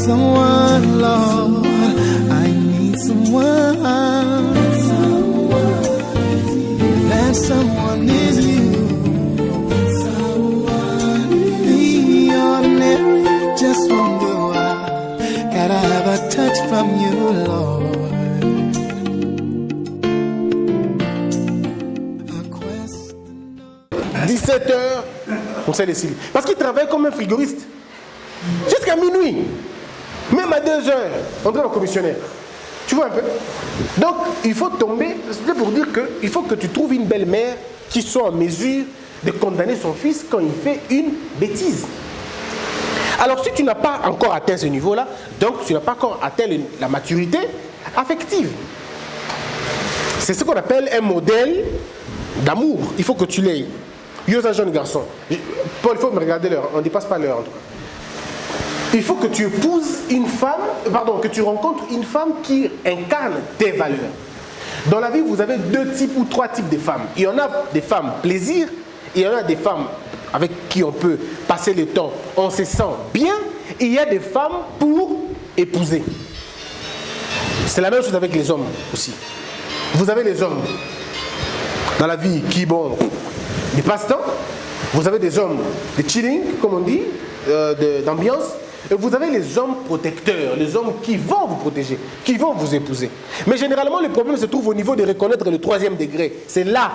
someone, Lord. I need someone. That someone is you. The ordinary, just wonder why. Gotta have a touch from you, Lord. 17 heures, on sait les cils. Parce qu'il travaille comme un frigoriste. Jusqu'à minuit. Même à 2 heures, on travaille en commissionnaire. Tu vois un peu? Donc, il faut tomber, c'est pour dire qu'il faut que tu trouves une belle mère qui soit en mesure de condamner son fils quand il fait une bêtise. Alors, si tu n'as pas encore atteint ce niveau-là, donc tu n'as pas encore atteint la maturité affective. C'est ce qu'on appelle un modèle d'amour. Il faut que tu l'aies. Yo, un jeune garçon. Paul, il faut me regarder l'heure. On ne dépasse pas l'heure en tout cas. Il faut que tu épouses une femme, que tu rencontres une femme qui incarne tes valeurs. Dans la vie, vous avez 2 types ou 3 types de femmes. Il y en a des femmes plaisir, et il y en a des femmes avec qui on peut passer le temps, on se sent bien, et il y a des femmes pour épouser. C'est la même chose avec les hommes aussi. Vous avez les hommes dans la vie qui, des passe-temps. Vous avez des hommes de chilling, comme on dit, d'ambiance. Et vous avez les hommes protecteurs, les hommes qui vont vous protéger, qui vont vous épouser. Mais généralement, le problème se trouve au niveau de reconnaître le 3e degré. C'est là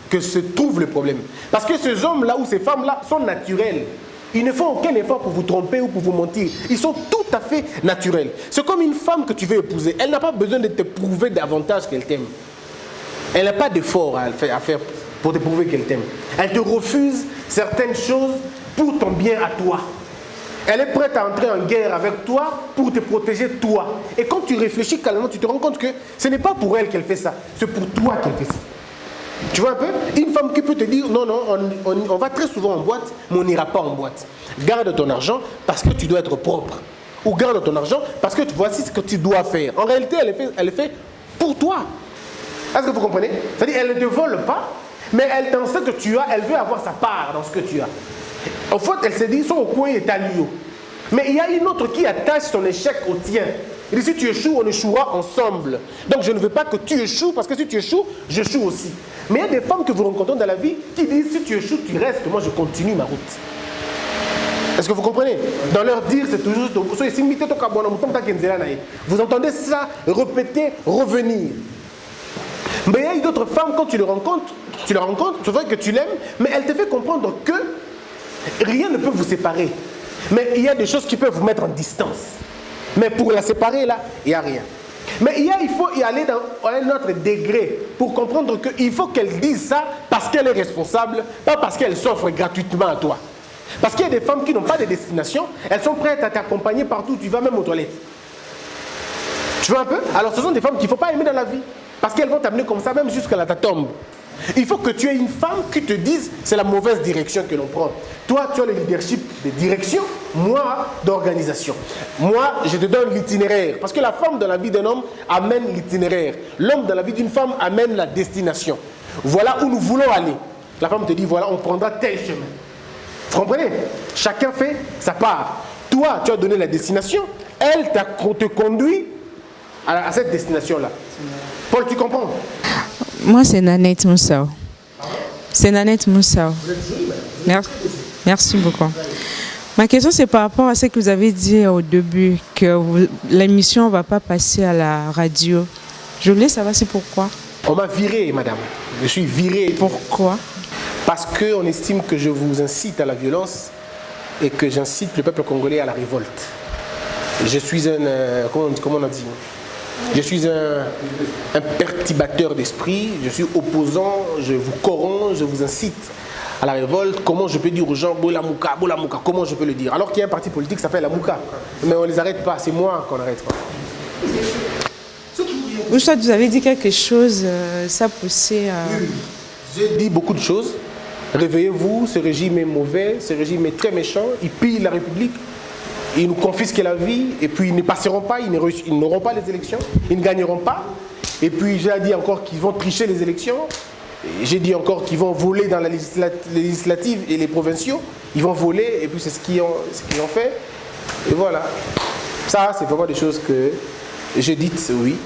que se trouve le problème. Parce que ces hommes-là ou ces femmes-là sont naturels. Ils ne font aucun effort pour vous tromper ou pour vous mentir. Ils sont tout à fait naturels. C'est comme une femme que tu veux épouser. Elle n'a pas besoin de te prouver davantage qu'elle t'aime. Elle n'a pas d'effort à faire pour te prouver qu'elle t'aime. Elle te refuse certaines choses pour ton bien à toi. Elle est prête à entrer en guerre avec toi pour te protéger toi. Et quand tu réfléchis calmement, tu te rends compte que ce n'est pas pour elle qu'elle fait ça, c'est pour toi qu'elle fait ça. Tu vois un peu? Une femme qui peut te dire, non, on va très souvent en boîte, mais on n'ira pas en boîte. Garde ton argent parce que tu dois être propre. Ou garde ton argent parce que voici ce que tu dois faire. En réalité, elle le fait pour toi. Est-ce que vous comprenez? C'est-à-dire, elle ne te vole pas, mais elle dans ce que tu as, elle veut avoir sa part dans ce que tu as. En fait, elle se dit, son au coin est à lui. Mais il y a une autre qui attache son échec au tien. Il dit, si tu échoues, on échouera ensemble. Donc je ne veux pas que tu échoues, parce que si tu échoues, j'échoue aussi. Mais il y a des femmes que vous rencontrez dans la vie qui disent, si tu échoues, tu restes, moi je continue ma route. Est-ce que vous comprenez? Dans leur dire, c'est toujours, vous entendez ça répéter, revenir. Mais il y a d'autres femmes, quand tu la rencontres, c'est vrai que tu l'aimes, mais elle te fait comprendre que rien ne peut vous séparer. Mais il y a des choses qui peuvent vous mettre en distance. Mais pour la séparer, là, il n'y a rien. Mais il faut y aller dans un autre degré pour comprendre qu'il faut qu'elle dise ça parce qu'elle est responsable, pas parce qu'elle s'offre gratuitement à toi. Parce qu'il y a des femmes qui n'ont pas de destination, elles sont prêtes à t'accompagner partout, tu vas même aux toilettes. Tu vois un peu? Alors ce sont des femmes qu'il ne faut pas aimer dans la vie. Parce qu'elles vont t'amener comme ça, même jusqu'à ta tombe. Il faut que tu aies une femme qui te dise c'est la mauvaise direction que l'on prend. Toi, tu as le leadership de direction, moi, d'organisation. Moi, je te donne l'itinéraire. Parce que la femme dans la vie d'un homme amène l'itinéraire. L'homme dans la vie d'une femme amène la destination. Voilà où nous voulons aller. La femme te dit voilà, on prendra tel chemin. Vous comprenez? Chacun fait sa part. Toi, tu as donné la destination. Elle te conduit à cette destination-là. Paul, tu comprends? Moi, c'est Nanette Moussa. C'est Nanette Moussa. Merci beaucoup. Ma question, c'est par rapport à ce que vous avez dit au début, que l'émission ne va pas passer à la radio. Je voulais savoir c'est pourquoi. On m'a viré, madame. Je suis viré. Pourquoi? Parce qu'on estime que je vous incite à la violence et que j'incite le peuple congolais à la révolte. Je suis comment on a dit? Je suis un perturbateur d'esprit, je suis opposant, je vous corromps, je vous incite à la révolte. Comment je peux dire aux gens Bolamouka, Bolamouka, comment je peux le dire? Alors qu'il y a un parti politique qui s'appelle la Mouka. Mais on ne les arrête pas, c'est moi qu'on n'arrête pas. Ou soit vous avez dit quelque chose, ça poussait à... J'ai dit beaucoup de choses. Réveillez-vous, ce régime est mauvais, ce régime est très méchant, il pille la République. Ils nous confisquent la vie et puis ils ne passeront pas, ils n'auront pas les élections, ils ne gagneront pas. Et puis j'ai dit encore qu'ils vont tricher les élections. J'ai dit encore qu'ils vont voler dans la législative et les provinciaux. Ils vont voler et puis c'est ce qu'ils ont fait. Et voilà. Ça, c'est vraiment des choses que je dis, oui.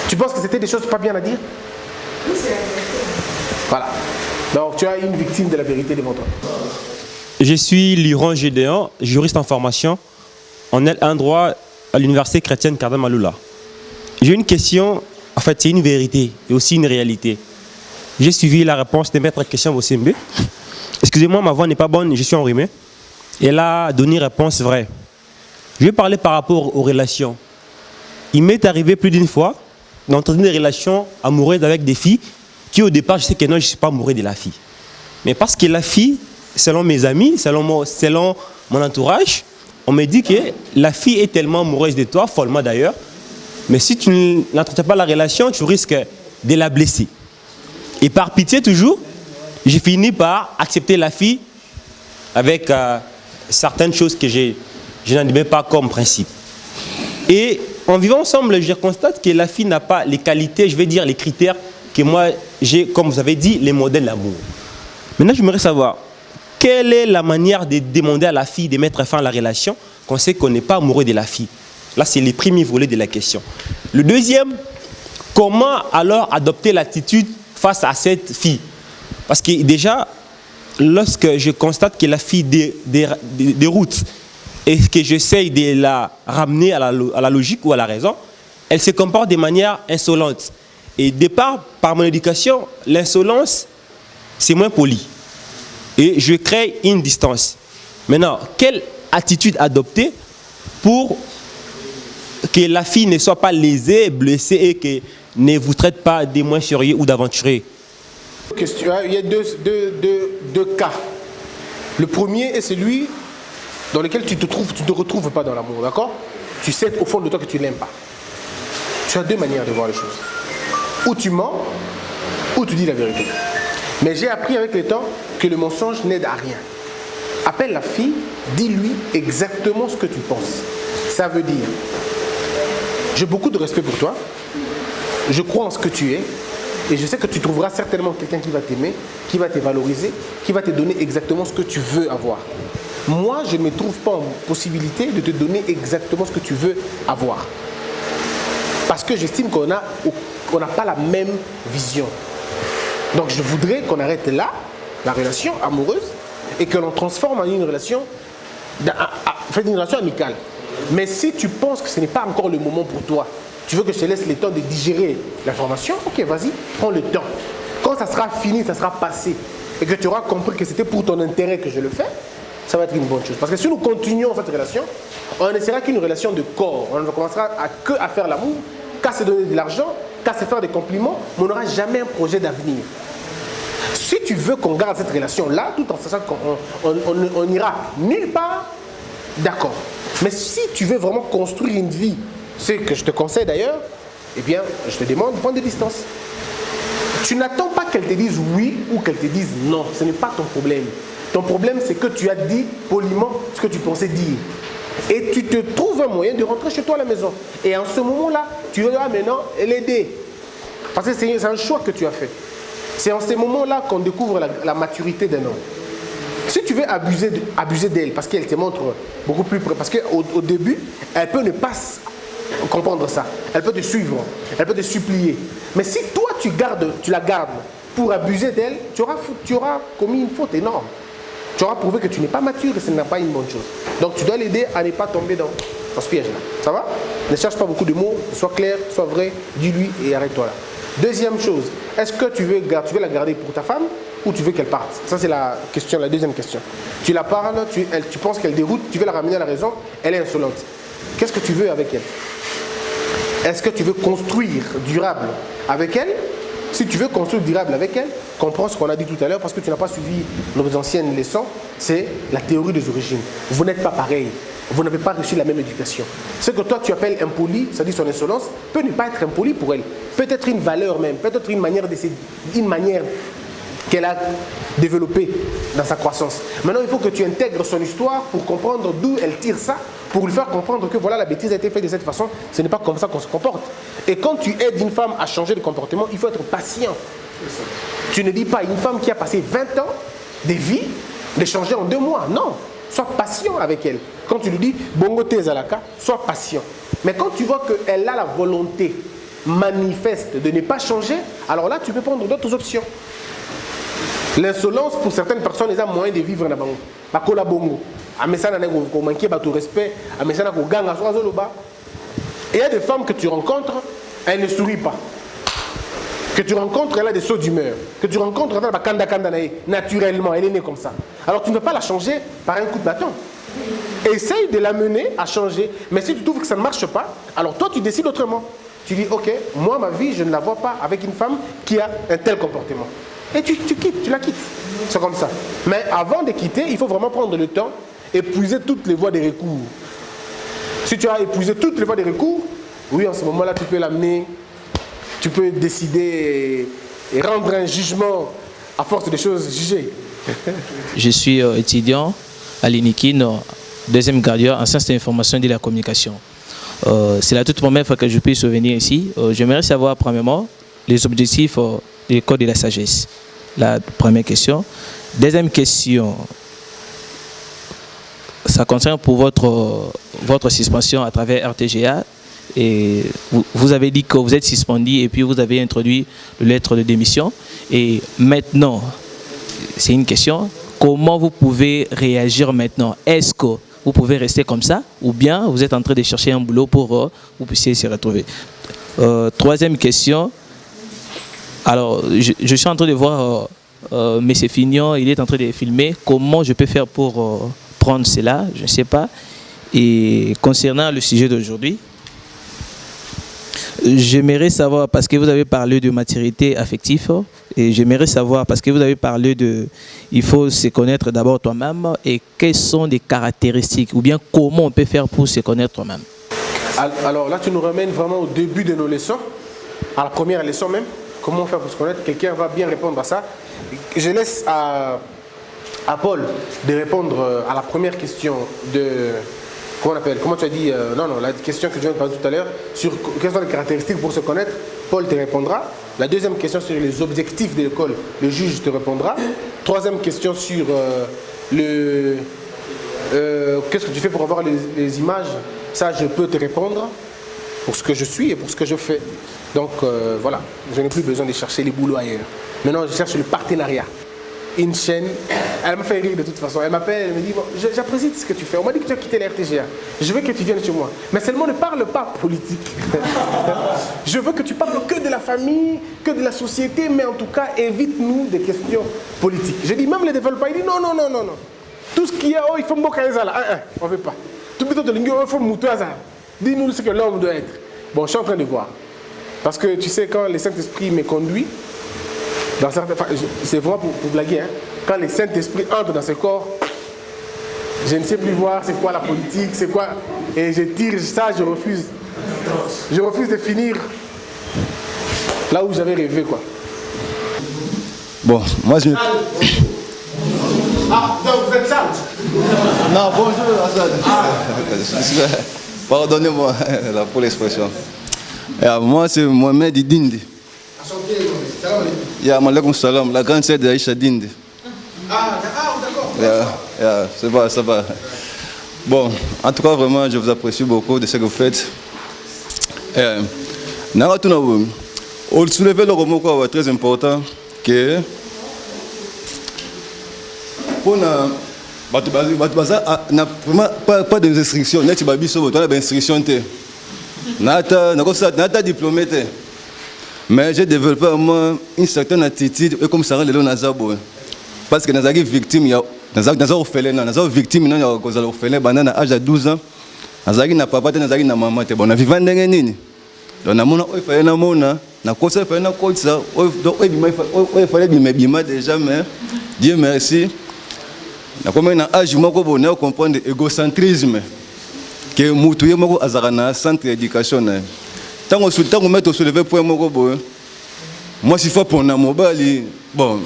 Tu penses que c'était des choses pas bien à dire? Oui, c'est la vérité. Voilà. Donc, tu as une victime de la vérité devant toi. Je suis Liron Gédéon, juriste en formation en droit à l'Université chrétienne Cardin Maloula. J'ai une question, en fait, c'est une vérité et aussi une réalité. J'ai suivi la réponse de maître Christian Bossembe. Excusez-moi, ma voix n'est pas bonne, je suis enrhumé. Elle a donné réponse vraie. Je vais parler par rapport aux relations. Il m'est arrivé plus d'une fois d'entretenir des relations amoureuses avec des filles qui, au départ, je sais que non, je ne suis pas amoureux de la fille. Mais parce que la fille, selon mes amis, selon mon entourage, on me dit que la fille est tellement amoureuse de toi, follement d'ailleurs, mais si tu n'entretiens pas la relation, tu risques de la blesser. Et par pitié toujours, j'ai fini par accepter la fille avec certaines choses que je n'admets pas comme principe. Et en vivant ensemble, je constate que la fille n'a pas les qualités, je vais dire les critères que moi j'ai, comme vous avez dit, les modèles d'amour. Maintenant, j'aimerais savoir, quelle est la manière de demander à la fille de mettre fin à la relation quand on sait qu'on n'est pas amoureux de la fille? Là, c'est les premiers volets de la question. Le deuxième, comment alors adopter l'attitude face à cette fille? Parce que déjà, lorsque je constate que la fille déroute et que j'essaye de la ramener à la logique ou à la raison, elle se comporte de manière insolente. Et par mon éducation, l'insolence, c'est moins poli. Et je crée une distance. Maintenant, quelle attitude adopter pour que la fille ne soit pas lésée, blessée et que ne vous traite pas de moins sérieux ou d'aventurier? Il y a deux cas. Le premier est celui dans lequel tu ne te retrouves pas dans l'amour, d'accord? Tu sais au fond de toi que tu ne l'aimes pas. Tu as deux manières de voir les choses. Ou tu mens, ou tu dis la vérité. Mais j'ai appris avec le temps que le mensonge n'aide à rien. Appelle la fille, dis-lui exactement ce que tu penses. Ça veut dire, j'ai beaucoup de respect pour toi, je crois en ce que tu es, et je sais que tu trouveras certainement quelqu'un qui va t'aimer, qui va te valoriser, qui va te donner exactement ce que tu veux avoir. Moi, je ne me trouve pas en possibilité de te donner exactement ce que tu veux avoir. Parce que j'estime qu'on n'a pas la même vision. Donc je voudrais qu'on arrête là, la relation amoureuse, et que l'on transforme en une relation amicale. Mais si tu penses que ce n'est pas encore le moment pour toi, tu veux que je te laisse le temps de digérer l'information, ok, vas-y, prends le temps. Quand ça sera fini, ça sera passé, et que tu auras compris que c'était pour ton intérêt que je le fais, ça va être une bonne chose. Parce que si nous continuons cette relation, on ne sera qu'une relation de corps. On ne commencera à faire l'amour, qu'à se donner de l'argent, qu'à se faire des compliments, mais on n'aura jamais un projet d'avenir. Si tu veux qu'on garde cette relation-là, tout en sachant qu'on n'ira nulle part, d'accord. Mais si tu veux vraiment construire une vie, ce que je te conseille d'ailleurs, eh bien, je te demande de prendre des distances. Tu n'attends pas qu'elle te dise oui ou qu'elle te dise non. Ce n'est pas ton problème. Ton problème, c'est que tu as dit poliment ce que tu pensais dire. Et tu te trouves un moyen de rentrer chez toi à la maison. Et en ce moment-là, tu vas maintenant l'aider. Parce que c'est un choix que tu as fait. C'est en ces moments-là qu'on découvre la maturité d'un homme. Si tu veux abuser d'elle, parce qu'elle te montre beaucoup plus près, parce qu'au début, elle peut ne pas comprendre ça. Elle peut te suivre, elle peut te supplier. Mais si toi, tu la gardes pour abuser d'elle, tu auras commis une faute énorme. Tu auras prouvé que tu n'es pas mature et ce n'est pas une bonne chose. Donc tu dois l'aider à ne pas tomber dans ce piège-là. Ça va? Ne cherche pas beaucoup de mots, sois clair, sois vrai, dis-lui et arrête-toi là. Deuxième chose, est-ce que tu veux la garder pour ta femme ou tu veux qu'elle parte? Ça c'est la deuxième question. Tu la parles, tu penses qu'elle déroute, tu veux la ramener à la raison, elle est insolente. Qu'est-ce que tu veux avec elle? Est-ce que tu veux construire durable avec elle? Si tu veux construire durable avec elle, comprends ce qu'on a dit tout à l'heure parce que tu n'as pas suivi nos anciennes leçons, c'est la théorie des origines. Vous n'êtes pas pareil. Vous n'avez pas reçu la même éducation. Ce que toi tu appelles impoli, c'est-à-dire son insolence, peut ne pas être impoli pour elle. Peut-être une valeur même, peut-être une manière qu'elle a développée dans sa croissance. Maintenant, il faut que tu intègres son histoire pour comprendre d'où elle tire ça, pour lui faire comprendre que voilà, la bêtise a été faite de cette façon, ce n'est pas comme ça qu'on se comporte. Et quand tu aides une femme à changer de comportement, il faut être patient. Tu ne dis pas une femme qui a passé 20 ans de vie, de changer en 2 mois. Non. sois patient avec elle. Quand tu lui dis bongo te zalaka, sois patient. Mais quand tu vois qu'elle a la volonté manifeste de ne pas changer, alors là tu peux prendre d'autres options. L'insolence pour certaines personnes, ils ont moyen de vivre dans bango. Bakola bongo. Amesana na ko manquer ba tout respect, amesana ko ganga so azoloba. Et il y a des femmes que tu rencontres, elles ne sourient pas. Que tu rencontres, elle a des sauts d'humeur. Que tu rencontres, elle a kanda kanda naturellement, elle est née comme ça. Alors tu ne peux pas la changer par un coup de bâton. Essaye de la mener à changer. Mais si tu trouves que ça ne marche pas, alors toi tu décides autrement. Tu dis, ok, moi ma vie, je ne la vois pas avec une femme qui a un tel comportement. Et tu quittes, tu la quittes. C'est comme ça. Mais avant de quitter, il faut vraiment prendre le temps, épuiser toutes les voies de recours. Si tu as épuisé toutes les voies de recours, oui, en ce moment-là, tu peux l'amener, tu peux décider et rendre un jugement à force des choses jugées. Je suis étudiant à l'INIKIN, deuxième gradien en sciences de l'information et de la communication. C'est la toute première fois que je puisse venir ici. J'aimerais savoir, premièrement, les objectifs de l'école de la sagesse. La première question. Deuxième question, ça concerne pour votre suspension à travers RTGA. Et vous avez dit que vous êtes suspendu et puis vous avez introduit le lettre de démission. Et maintenant, c'est une question, comment vous pouvez réagir maintenant? Est-ce que vous pouvez rester comme ça ou bien vous êtes en train de chercher un boulot pour que vous puissiez se retrouver? Troisième question. Alors, je suis en train de voir M. Fignon, il est en train de filmer. Comment je peux faire pour prendre cela? Je ne sais pas. Et concernant le sujet d'aujourd'hui, j'aimerais savoir, parce que vous avez parlé de maturité affective, et j'aimerais savoir, parce que vous avez parlé de, il faut se connaître d'abord toi-même, et quelles sont les caractéristiques, ou bien comment on peut faire pour se connaître toi-même? Alors là, tu nous ramènes vraiment au début de nos leçons, à la première leçon même. Comment faire pour se connaître? Quelqu'un va bien répondre à ça. Je laisse à Paul de répondre à la première question de... Comment on appelle? Comment tu as dit? Non, la question que je viens de parler tout à l'heure, sur quelles sont les caractéristiques pour se connaître, Paul te répondra. La deuxième question sur les objectifs de l'école, le juge te répondra. Troisième question sur qu'est-ce que tu fais pour avoir les images? Ça, je peux te répondre pour ce que je suis et pour ce que je fais. Donc voilà, je n'ai plus besoin de chercher les boulots ailleurs. Maintenant, je cherche le partenariat. Une chaîne, elle m'a fait rire de toute façon. Elle m'appelle, elle me dit, bon, j'apprécie ce que tu fais. On m'a dit que tu as quitté la RTGA. Je veux que tu viennes chez moi. Mais seulement ne parle pas politique. Je veux que tu parles que de la famille, que de la société, mais en tout cas, évite-nous des questions politiques. Je dis, même les développeurs, ils disent, non. Tout ce qu'il y a, il faut m'occuper ça là. On ne veut pas. Tout plutôt de l'ingénieur, il faut m'outer ça. Dis-nous ce que l'homme doit être. Bon, je suis en train de voir. Parce que tu sais, quand le Saint-Esprit me conduit, c'est vraiment pour blaguer, hein. Quand le Saint-Esprit entre dans ce corps, je ne sais plus voir c'est quoi la politique, c'est quoi, et je tire ça, je refuse. Je refuse de finir là où j'avais rêvé, quoi. Bon, moi je... Ah, donc vous êtes sale? Non, bonjour Hassan. Pardonnez-moi là, pour l'expression. Moi c'est Mohamed Dindi. Ya Malaikum Salam, la grande sœur d'Aïcha Dindi. D'accord. Ça va. Bon, en tout cas, vraiment, je vous apprécie beaucoup de ce que vous faites. On soulevait le remous très important que pour pas de restrictions, on a des restrictions. Nata diplômé. Mais j'ai développé moi une certaine attitude et comme ça rend le Nazabo. Parce que nous avons victime, nous avons victime, nous avons orphelin, à l'âge de 12 ans. Nous avons papa, nous avons maman. On a vécu dans nini. Donc il fallait bien déjà, mais Dieu merci. Nous avons un âge où comprendre l'égocentrisme que nous avons un centre d'éducation. Tant qu'on met au soulevé pour moi, si faut pour mobile, bon,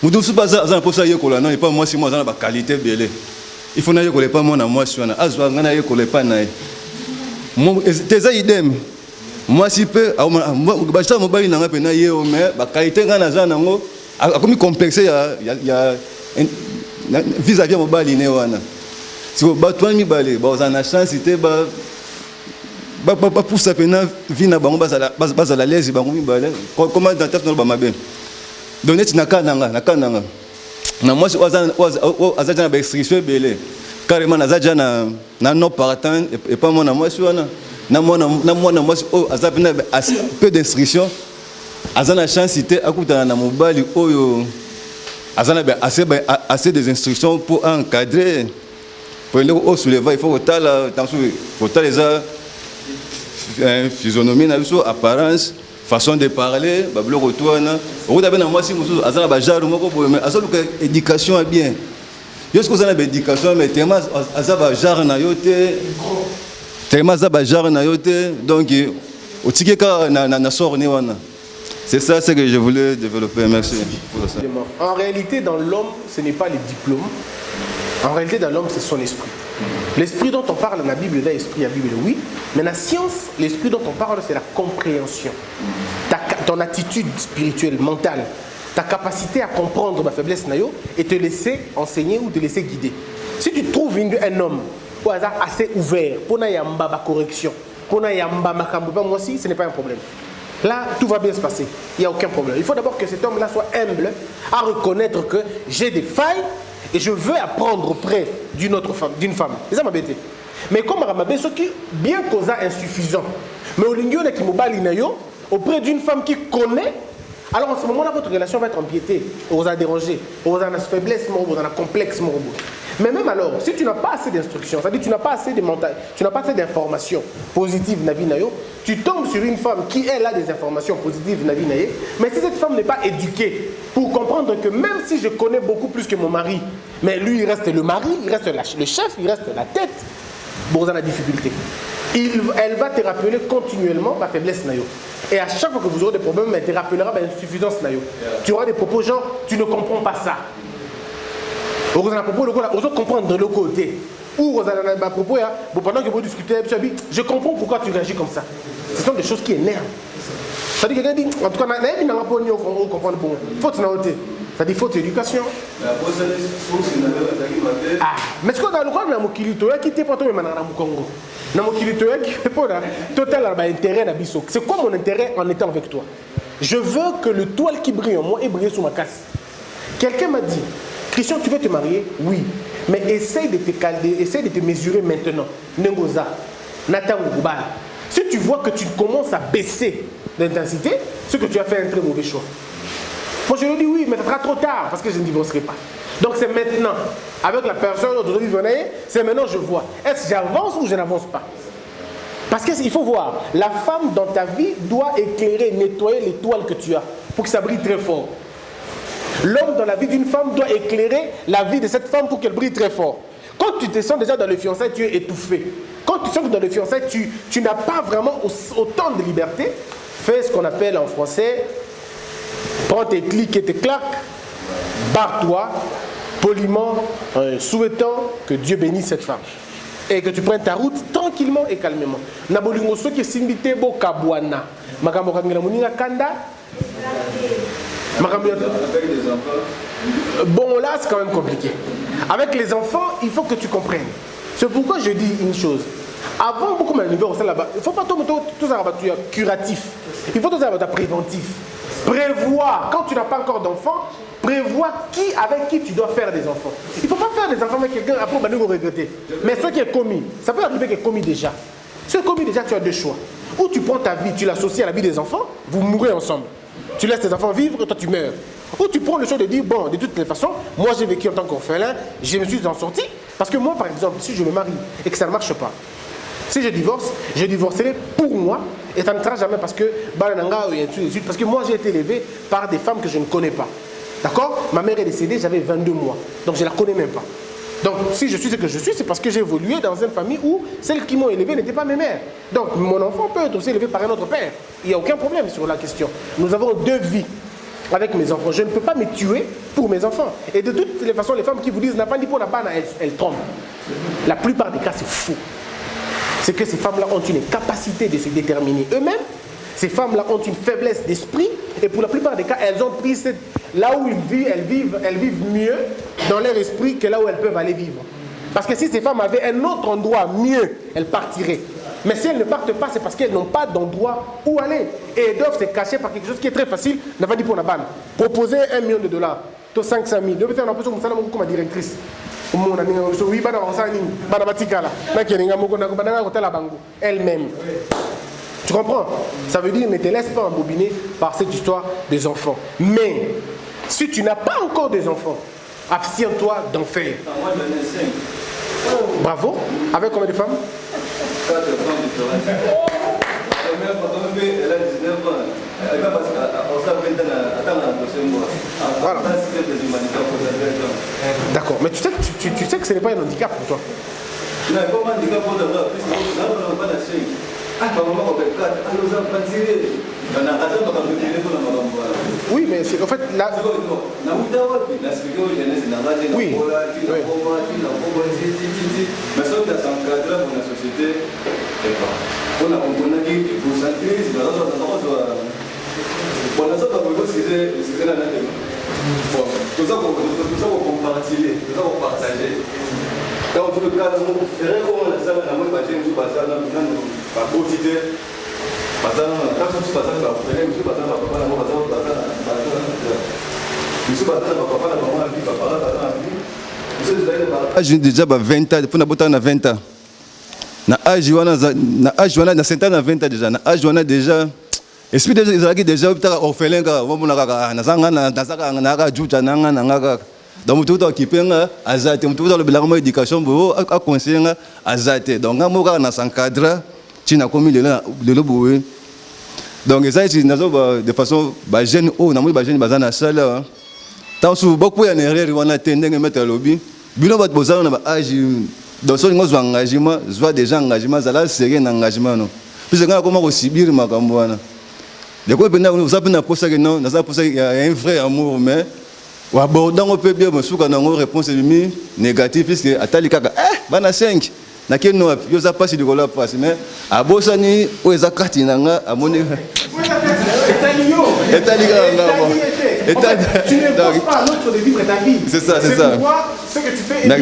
nous devons pas ça pour ça non, et pas moi si moi dans la qualité belé. Il faut n'aller coller pas moi na moi sur na azwa ngana coller pas na. Mon tes idem. Moi si peu ba ça mobile na ngapena ye mais ba qualité ngana za nango a comme complexé ya vis-à-vis mon bali né wana si vous batouez mi balé bah on a chance c'était bah pour ça pena vie na bango basa la l'aise bango mi balé comment dans tête no ba mabe donc net na kananga na moi azajana ba restriction belé carrément azajana na non partant et pas moi na moi wana na moi azapena peu d'instruction azana chance c'était akutana na mobali oyo azana assez des instructions pour encadrer pour le soulever il faut les physionomie na biso apparence façon de parler bablo retourna au d'abord na moi si musu azana ba jaru moko boye azalo que éducation est bien est-ce que azana ba éducation mais tellement azaba jaru na yote tellement azaba jaru na yote donc au tikeka na sort ni wana. C'est ça ce que je voulais développer. Merci pour ça. En réalité, dans l'homme, ce n'est pas les diplômes. En réalité, dans l'homme, c'est son esprit. L'esprit dont on parle dans la Bible, l'esprit à la Bible, oui. Mais la science, l'esprit dont on parle, c'est la compréhension. Ton attitude spirituelle, mentale, ta capacité à comprendre ma faiblesse et te laisser enseigner ou te laisser guider. Si tu trouves un homme au hasard assez ouvert, pour n'ayamba ma correction, pour n'ayamba ma kambuba, moi aussi, ce n'est pas un problème. Là, tout va bien se passer. Il n'y a aucun problème. Il faut d'abord que cet homme-là soit humble à reconnaître que j'ai des failles et je veux apprendre auprès d'une autre femme, d'une femme. C'est ça ma bête. Mais comme Ramabé, ce qui, bien causa insuffisant, mais au lingio qui mobile auprès d'une femme qui connaît, alors en ce moment-là, votre relation va être empiétée, on vous a dérangé, on vous a une faiblesse, on vous a un complexe. Mais même alors, si tu n'as pas assez d'instructions, c'est-à-dire tu n'as pas assez de mental, tu n'as pas assez d'informations positives, tu tombes sur une femme qui, elle, a des informations positives, mais si cette femme n'est pas éduquée pour comprendre que même si je connais beaucoup plus que mon mari, mais lui, il reste le mari, il reste le chef, il reste la tête, bon, vous avez la difficulté. Elle va te rappeler continuellement ma faiblesse. Et à chaque fois que vous aurez des problèmes, elle te rappellera l'insuffisance. Tu auras des propos genre, tu ne comprends pas ça. Vous allez comprendre de l'autre côté. Ou vous allez à propos, pendant que vous discutez, je comprends pourquoi tu réagis comme ça. Ce sont des choses qui énervent. Ça dit quelqu'un dit, en tout cas, il n'a pas comprendre bon. Faute noter. Ça dit faute d'éducation. Ah, mais ce qu'on a le droit de mon kilito, qui était pas toi, mais dans mon Congo. Dans mon kilito, qui fait pas total intérêt à Bissau. C'est quoi mon intérêt en étant avec toi? Je veux que le toile qui brille en moi ait brillé sur ma casse. Quelqu'un m'a dit, Christian, tu veux te marier? Oui. Mais essaye de te mesurer maintenant. Nengoza, Nathan Goubal. Si tu vois que tu commences à baisser d'intensité, c'est que tu as fait un très mauvais choix. Moi je lui dis oui, mais ça sera trop tard parce que je ne divorcerai pas. Donc c'est maintenant, avec la personne dont je venais, c'est maintenant je vois. Est-ce que j'avance ou je n'avance pas? Parce qu'il faut voir, la femme dans ta vie doit éclairer, nettoyer l'étoile que tu as pour que ça brille très fort. L'homme dans la vie d'une femme doit éclairer la vie de cette femme pour qu'elle brille très fort. Quand tu te sens déjà dans le fiançailles, tu es étouffé. Quand tu sens que dans le fiançailles, tu n'as pas vraiment autant de liberté, fais ce qu'on appelle en français, prends tes clics et tes claques, barre-toi, poliment, souhaitant que Dieu bénisse cette femme. Et que tu prennes ta route tranquillement et calmement. Nabolingo so qui simbité bo kabwana. Makambo kangela muninga kanda. Bon là c'est quand même compliqué. Avec les enfants, il faut que tu comprennes. C'est pourquoi je dis une chose. Avant beaucoup de niveau là-bas, il ne faut pas tout ça curatif. Il faut tout ça préventif. Prévoir, quand tu n'as pas encore d'enfants, prévoir avec qui tu dois faire des enfants. Il ne faut pas faire des enfants avec quelqu'un après on va regretter. Mais ce qui est commis, ça peut arriver qu'il est commis déjà. Ce qui est commis déjà, tu as deux choix. Ou tu prends ta vie, tu l'associes à la vie des enfants, vous mourrez ensemble. Tu laisses tes enfants vivre et toi tu meurs. Ou tu prends le choix de dire, bon, de toutes les façons, moi j'ai vécu en tant qu'orphelin, je me suis en sorti. Parce que moi, par exemple, si je me marie et que ça ne marche pas, si je divorcerai pour moi et ça ne sera jamais parce que parce que moi j'ai été élevé par des femmes que je ne connais pas. D'accord? Ma mère est décédée, j'avais 22 mois. Donc je ne la connais même pas. Donc si je suis ce que je suis, c'est parce que j'ai évolué dans une famille où celles qui m'ont élevé n'étaient pas mes mères. Donc mon enfant peut être aussi élevé par un autre père. Il n'y a aucun problème sur la question. Nous avons deux vies avec mes enfants. Je ne peux pas me tuer pour mes enfants. Et de toutes les façons, les femmes qui vous disent n'a pas dit pour la panne, elles trompent. La plupart des cas, c'est faux. C'est que ces femmes-là ont une capacité de se déterminer eux-mêmes. Ces femmes-là ont une faiblesse d'esprit. Et pour la plupart des cas, elles ont pris là où elles vivent mieux dans leur esprit que là où elles peuvent aller vivre. Parce que si ces femmes avaient un autre endroit mieux, elles partiraient. Mais si elles ne partent pas, c'est parce qu'elles n'ont pas d'endroit où aller. Et elles doivent se cacher par quelque chose qui est très facile. N'a pas dit pour la banne. Proposer $1 million, 500 000. Deux personnes ont besoin de comme directrice. Elle-même. Tu comprends? Ça veut dire ne te laisse pas embobiner par cette histoire des enfants. Mais si tu n'as pas encore des enfants, abstiens-toi d'en faire. Bravo. Avec combien de femmes? 4 femmes différentes. Elle a 19 ans. Elle va passer à 20 ans à la prochaine mois. Voilà. D'accord. Mais tu sais que ce n'est pas un handicap pour toi. Non, pas un handicap pour toi. Pas la chaîne. Oui, mais c'est en fait là. Oui. J'ai déjà 20 ans, pour na 20 ans. Na âge wana na 7 ans na 20 ans déjà. Na âge wana déjà esprit déjà orphelin ka bomona kaka nazanga na juta nanga nanga. Donc tout occupé azate tout le bilan éducation bo a conseiller azate. Donc ngamoka na s'encadre tina komi le boé. Donc ça c'est de façon ba jeune na mo ba jeune bazana sala. Tant sous beaucoup ya erreur wana tendenge mettre lobby. Bino bat bozana na âge donc so ngo zwa engagement zwa déjà engagement zala sérieux na engagement non. Puis nga comment subir makambo wana. De quoi pena vous avez na posa que non, na za posa il y a un vrai amour mais wa bordan on peut bien me souka na ngo réponse négative puisque atali kaka bana 5 na keno yo za passe de kola passe mais abosani o eza kati na nga amoni tu ne penses pas à l'autre de vivre ta vie. C'est ça, c'est ça. Ce que tu fais est bien.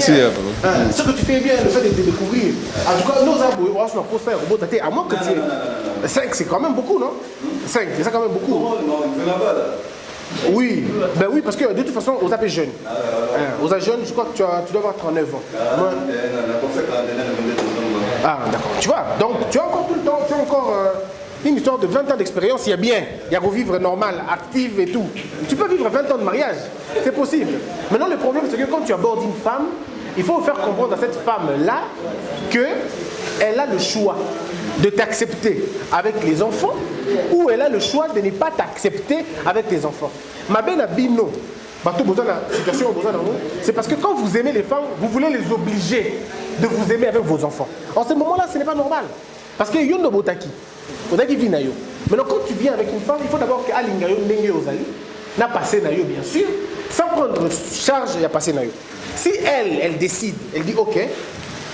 Ce que tu fais bien, le fait de te découvrir. En tout cas, nos arbres, on va se faire un robot à moins que tu aies. 5, c'est quand même beaucoup, non? 5, c'est quand même beaucoup. Oui, ben oui, parce que de toute façon, aux AP jeunes. Aux AP jeunes, je crois que tu dois avoir 39 ans. Ah, d'accord. Tu vois, donc tu as encore tout le temps, tu as encore une histoire de 20 ans d'expérience, il y a bien, il y a revivre normal, active et tout. Tu peux vivre 20 ans de mariage, c'est possible. Maintenant, le problème, c'est que quand tu abordes une femme, il faut faire comprendre à cette femme-là qu'elle a le choix de t'accepter avec les enfants ou elle a le choix de ne pas t'accepter avec les enfants. Ma belle Abino, c'est parce que quand vous aimez les femmes, vous voulez les obliger de vous aimer avec vos enfants. En ce moment-là, ce n'est pas normal. Parce que yondo botaki, botaki vit nayo. Maintenant, quand tu viens avec une femme, il faut d'abord que alingayo nenge ozali, n'a passé nayo bien sûr, sans prendre charge, il y a passé nayo. Si elle décide, elle dit ok,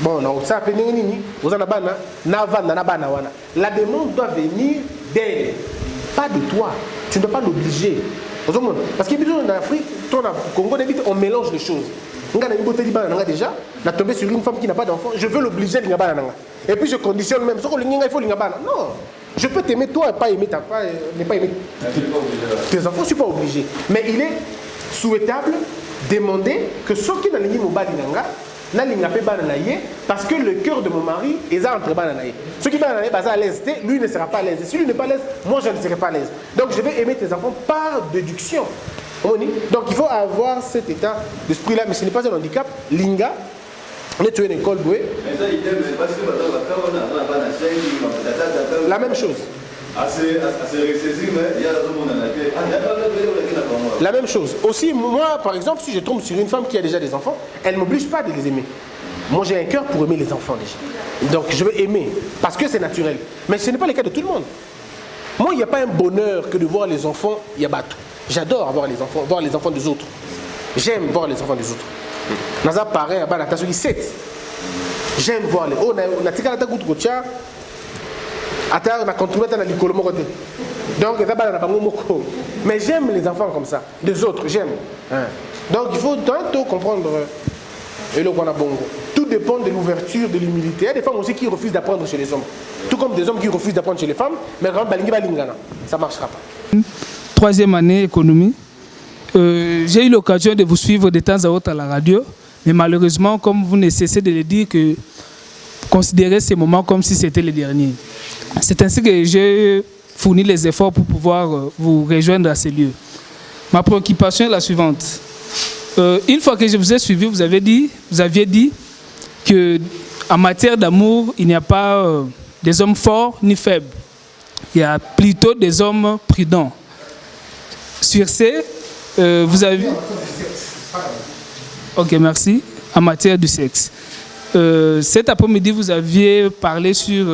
bon, non, ça appelle nini, ozanabana, navana, nabana wana. La demande doit venir d'elle, pas de toi. Tu ne dois pas l'obliger. Parce qu'en Afrique, au Congo, on mélange les choses. Déjà, on a tombé sur une femme qui n'a pas d'enfant, je veux l'obliger à l'ingabana. Et puis je conditionne même, il faut l'ingabana. Non, je peux t'aimer toi et pas aimer ne pas aimer tes enfants, je ne suis pas obligé. Mais il est souhaitable demander que ceux qui n'ont pas parce que le cœur de mon mari est entre bananaï. Ceux qui sont à l'aise, lui ne sera pas à l'aise. Si lui n'est pas à l'aise, moi je ne serai pas à l'aise. Donc je vais aimer tes enfants par déduction. Donc il faut avoir cet état d'esprit-là, mais ce n'est pas un handicap. Linga, on est tué une école douée. La même chose. La même chose. Aussi, moi, par exemple, si je tombe sur une femme qui a déjà des enfants, elle ne m'oblige pas de les aimer. Moi, j'ai un cœur pour aimer les enfants déjà. Donc, je veux aimer, parce que c'est naturel. Mais ce n'est pas le cas de tout le monde. Moi, il n'y a pas un bonheur que de voir les enfants Yabatou. J'adore voir les enfants des autres. J'aime voir les enfants des autres. Naza pareil, j'aime voir les autres. On a contribué à la. Donc, Mais j'aime les enfants comme ça. Des autres, j'aime. Hein. Donc il faut tantôt comprendre et le bongo. Tout dépend de l'ouverture, de l'humilité. Il y a des femmes aussi qui refusent d'apprendre chez les hommes. Tout comme des hommes qui refusent d'apprendre chez les femmes. Mais quand même, ça ne marchera pas. 3e année économie. J'ai eu l'occasion de vous suivre de temps à autre à la radio. Mais malheureusement, comme vous ne cessez de le dire, que considérez ces moments comme si c'était les derniers. C'est ainsi que j'ai fourni les efforts pour pouvoir vous rejoindre à ces lieux. Ma préoccupation est la suivante. Une fois que je vous ai suivi, vous aviez dit qu'en matière d'amour, il n'y a pas des hommes forts ni faibles. Il y a plutôt des hommes prudents. Sur ce, vous avez... Ok, merci. En matière du sexe. Cet après-midi, vous aviez parlé sur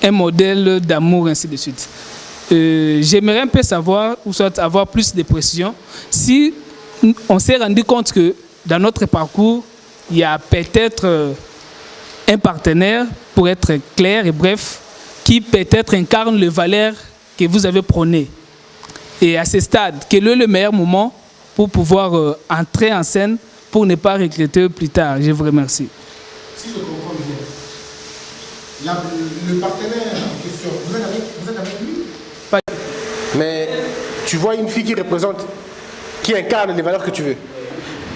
un modèle d'amour, ainsi de suite. J'aimerais un peu savoir, ou soit avoir plus de précisions, si on s'est rendu compte que dans notre parcours, il y a peut-être un partenaire, pour être clair et bref, qui peut-être incarne les valeurs que vous avez prônées. Et à ce stade, quel est le meilleur moment pour pouvoir entrer en scène pour ne pas regretter plus tard? Je vous remercie. Si je comprends bien, le partenaire en question, vous êtes avec lui? Pas. Mais tu vois une fille qui incarne les valeurs que tu veux.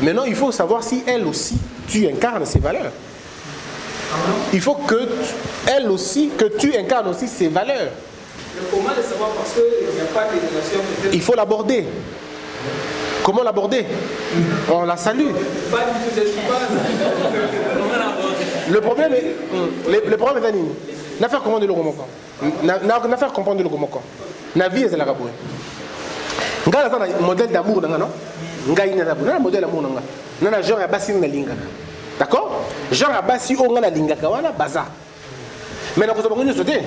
Maintenant, il faut savoir si elle aussi, tu incarnes ces valeurs. Il faut que tu incarnes aussi ces valeurs. Mais comment le savoir? Parce qu'il n'y a pas de relation. Il faut l'aborder. Comment l'aborder? On la salue. Pas du tout, Le problème est Dani. N'a faire comprendre le Romoko. N'a faire comprendre le Romoko. La vie est la raboué. Nga la modèle d'amour dans non? Nga ina d'amour. Na modèle d'amour nga. Na genre ya basi na linga. D'accord? Genre ya basi o nga la linga ka wana baza. Mais na ko sabango ni sauter.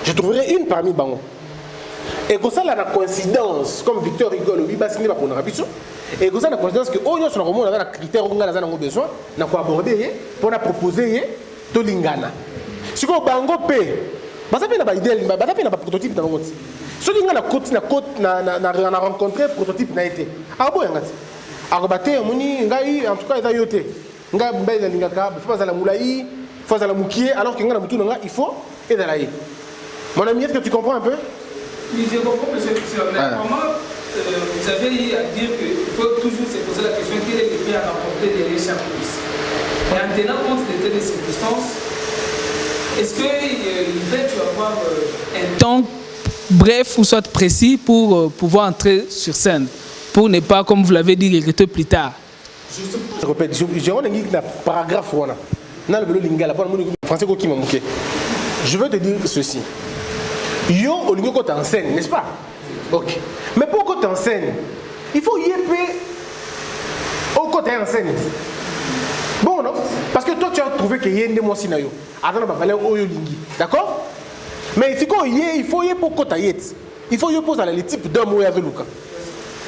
Je trouverai une parmi bango. Et comme ça, la coïncidence, comme Victor rigole, oui, basi ni ba pour rabiso. Et comme ça, la coïncidence que oh, sur le roman, on a des critères où on a besoin, on a aborder, pour proposer, to lingana. Si on bango pe, bah ça fait la idée, bah ça fait la prototype dans le monde. Si on a na rencontré prototype na été. Ah bon, yangati. Arobate, moni, ngai, en tout cas, il a yoté. Ngai, mbé la lingaka, faut pas la moulaï, faut pas la moukier, alors que ngai la moutou nanga, il faut et dans la y. Mon ami, est-ce que tu comprends un peu? Oui, je comprends, monsieur le professeur. Mais comment vous avez eu à dire qu'il faut toujours se poser la question quel est le fait à rapporter derrière chaque course? Et en tenant compte de telles circonstances, est-ce qu'il peut y avoir un temps bref ou soit précis pour pouvoir entrer sur scène, pour ne pas, comme vous l'avez dit, regretter plus tard? Je répète, j'ai un paragraphe français qui m'a manqué. Je veux te dire ceci. Yo, au lieu que tu enseignes, n'est-ce pas? Ok. Mais pour que tu enseignes, il faut y aller au côté enseigne. Bon, non? Parce que toi, tu as trouvé qu'il y a des mots sinayo. D'accord? Mais il faut y aller pour que tu ailles. Il faut y aller pour le type d'homme où il y avait Lucas.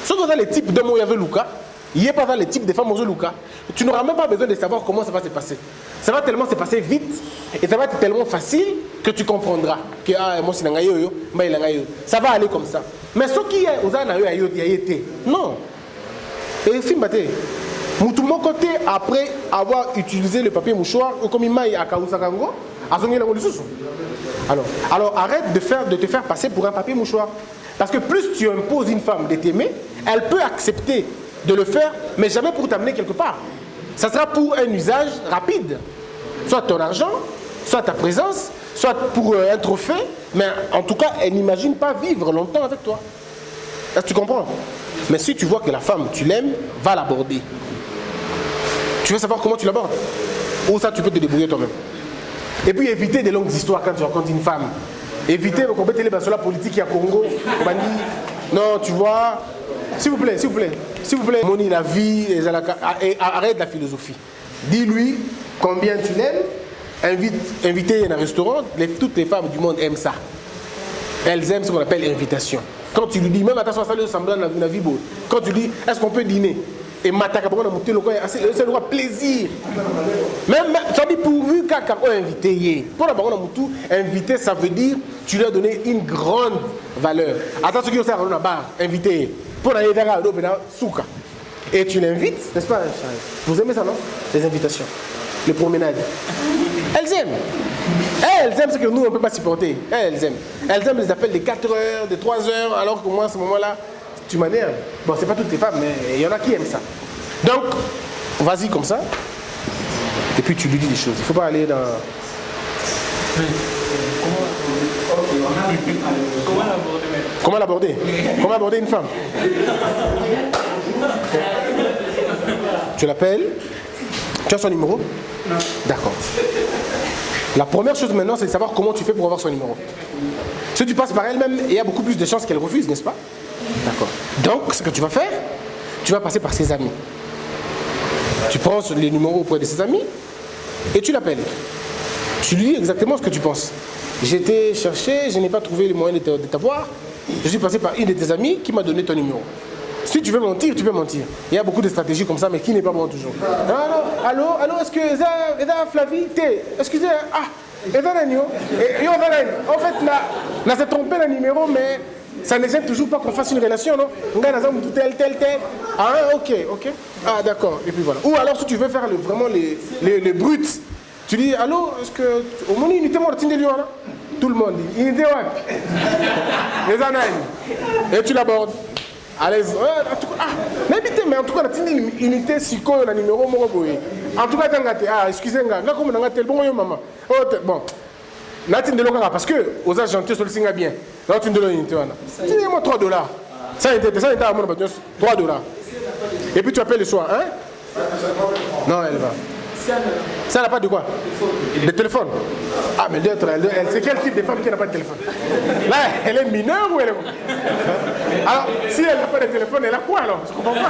Si tu as le type d'homme où il y avait Lucas, il n'y a pas le type de femme où il y avait Lucas. Tu n'auras même pas besoin de savoir comment ça va se passer. Ça va tellement se passer vite et ça va être tellement facile que tu comprendras que ça va aller comme ça. Mais ce qui est non. Et tout mon côté, après avoir utilisé le papier mouchoir, comme il m'a alors arrête de te faire passer pour un papier mouchoir. Parce que plus tu imposes une femme de t'aimer, elle peut accepter de le faire, mais jamais pour t'amener quelque part. Ça sera pour un usage rapide. Soit ton argent, soit ta présence, soit pour un trophée, mais en tout cas, elle n'imagine pas vivre longtemps avec toi. Est-ce que tu comprends? Mais si tu vois que la femme, tu l'aimes, va l'aborder. Tu veux savoir comment tu l'abordes? Ou ça, tu peux te débrouiller toi-même. Et puis éviter des longues histoires quand tu rencontres une femme. Éviter de compter les sur la politique à Congo. Non, tu vois. S'il vous plaît, s'il vous plaît. S'il vous plaît, Moni, la vie, arrête la philosophie. Dis-lui combien tu l'aimes, inviter à un restaurant, toutes les femmes du monde aiment ça. Elles aiment ce qu'on appelle invitation. Quand tu lui dis, même attention à ça, le semblant dans la vie, quand tu lui dis, est-ce qu'on peut dîner? et mataka pour monter le coin, c'est le plaisir. Même ça dit pourvu qu'à invité. Pour la baronne Moutou, invité, ça veut dire tu lui as donné une grande valeur. Attends, ce qui est à la barre, invité. Pour aller dans la souka. Et tu l'invites, n'est-ce pas? Vous aimez ça, non? Les invitations, les promenades. Elles aiment. Elles aiment ce que nous, on ne peut pas supporter. Elles aiment. Elles aiment les appels de 4 heures, de 3 heures, alors que moi, à ce moment-là, tu m'énerves. Bon, c'est pas toutes les femmes, mais il y en a qui aiment ça. Donc, vas-y comme ça. Et puis tu lui dis des choses. Il ne faut pas aller dans... Comment l'aborder? Comment aborder une femme? Tu l'appelles? Tu as son numéro? Non. D'accord. La première chose maintenant, c'est de savoir comment tu fais pour avoir son numéro. Si tu passes par elle-même, il y a beaucoup plus de chances qu'elle refuse, n'est-ce pas? D'accord. Donc, ce que tu vas faire, tu vas passer par ses amis. Tu prends les numéros auprès de ses amis et tu l'appelles. Tu lui dis exactement ce que tu penses. J'ai été chercher, je n'ai pas trouvé les moyens de t'avoir. Je suis passé par une de tes amies qui m'a donné ton numéro. Si tu veux mentir, tu peux mentir. Il y a beaucoup de stratégies comme ça, mais qui n'est pas bon toujours. Allô, est-ce que Eza Flavie, excusez, Eza Nagno, en fait, là, s'est trompé le numéro, mais ça ne gêne toujours pas qu'on fasse une relation, non? Tel. Ah, ok. Ah, d'accord. Et puis voilà. Ou alors, si tu veux faire vraiment les brutes, tu dis, allô, est-ce que... Au moins, unité, moi, tu là? Tout le monde dit, unité, ouais. Les anaïs. Et tu l'abordes. Allez, mais en tout cas, une unité, si on a un numéro, en tout cas, excusez-moi, comme on a tel bon, maman. Bon, parce que aux agents, tu as bien. Là, tu me donnes une unité. Dis-moi $3. Ça a été à mon $3. Et puis tu appelles le soir, hein? Non, elle va. Ça n'a pas de quoi? De téléphone? Ah, mais c'est quel type de femme qui n'a pas de téléphone? Là, elle est mineure ou elle est... Alors, si elle n'a pas de téléphone, elle a quoi alors? Je ne comprends pas.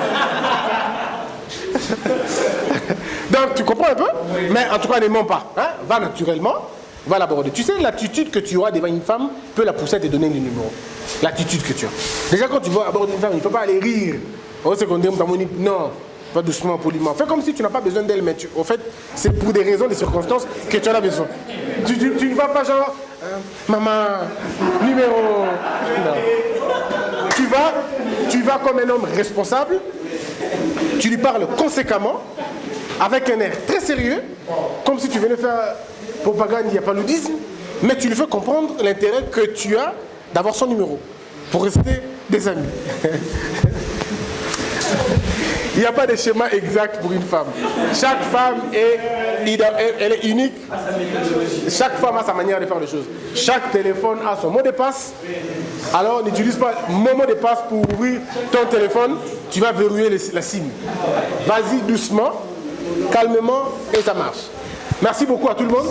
Donc, tu comprends un peu? Mais en tout cas, ne mens pas. Hein? Va naturellement, va l'aborder. Tu sais, l'attitude que tu auras devant une femme peut la pousser à te donner le numéro. L'attitude que tu as. Déjà, quand tu vas aborder une femme, il ne faut pas aller rire. Non. Pas doucement, poliment. Fais comme si tu n'as pas besoin d'elle, mais au fait, c'est pour des raisons, des circonstances que tu en as besoin. Tu ne vas pas genre, maman, numéro. Non. Tu vas comme un homme responsable, tu lui parles conséquemment, avec un air très sérieux, comme si tu venais faire propagande, il n'y a pas paludisme, mais tu lui fais comprendre l'intérêt que tu as d'avoir son numéro, pour rester des amis. Il n'y a pas de schéma exact pour une femme. Chaque femme elle est unique. Chaque femme a sa manière de faire les choses. Chaque téléphone a son mot de passe. Alors n'utilise pas mon mot de passe pour ouvrir ton téléphone. Tu vas verrouiller la SIM. Vas-y doucement, calmement et ça marche. Merci beaucoup à tout le monde.